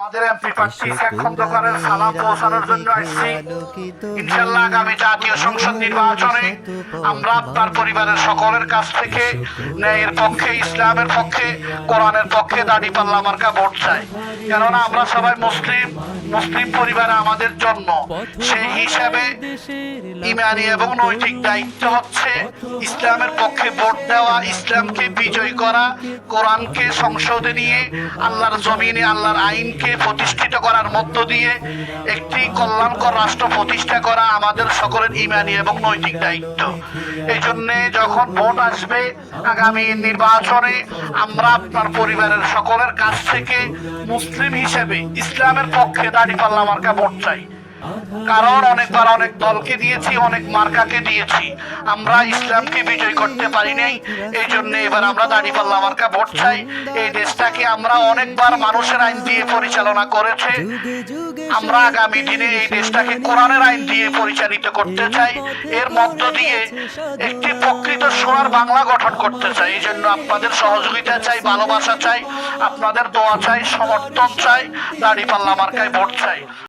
আমাদের এমপি প্রার্থী শেখ খন্দকারের সালাম পৌঁছানোর জন্য আসছি। ইনশাল্লাহ আগামী জাতীয় সংসদ নির্বাচনে আমরা আপনার পরিবারের সকলের কাছ থেকে ন্যায়ের পক্ষে, ইসলামের পক্ষে, কোরআনের পক্ষে দাঁড়িপাল্লা মার্কা ভোট চাই। কেননা আমরা সবাই মুসলিম পরিবারে আমাদের জন্ম। সেই হিসাবে ইমানি এবং নৈতিক দায়িত্ব হচ্ছে ইসলামের পক্ষে ভোট দেওয়া, ইসলামকে বিজয় করা, কোরআনকে সংসদে নিয়ে আল্লাহর জমিনে আল্লাহর আইনকে প্রতিষ্ঠিত করার মধ্য দিয়ে একটি কল্যাণকর রাষ্ট্র প্রতিষ্ঠা করা আমাদের সকলের ইমানি এবং নৈতিক দায়িত্ব। এই জন্যে যখন ভোট আসবে আগামী নির্বাচনে আমরা আপনার পরিবারের সকলের কাছ থেকে মুসলিম হিসেবে ইসলামের পক্ষে দাঁড়িপাল্লা মার্কা ভোট চাই। কারণ অনেকবার অনেক দলকে দিয়েছি, অনেক মার্কাকে দিয়েছি, আমরা ইসলামকে বিজয় করতে পারি নাই। এই জন্য এবার আমরা দাঁড়িপাল্লা মার্কা ভোট চাই। এই দেশটাকে আমরা অনেকবার মানুষের আইন দিয়ে পরিচালনা করেছে, আমরা আগামী দিনে এই দেশটাকে কোরআনের আইন দিয়ে পরিচালিত করতে চাই। এর মধ্য দিয়ে একটি প্রকৃত সোনার বাংলা গঠন করতে চাই। এই জন্য আপনাদের সহযোগিতা চাই, ভালোবাসা চাই, আপনাদের দোয়া চাই, সমর্থন চাই, দাঁড়িপাল্লা মার্কায় ভোট চাই।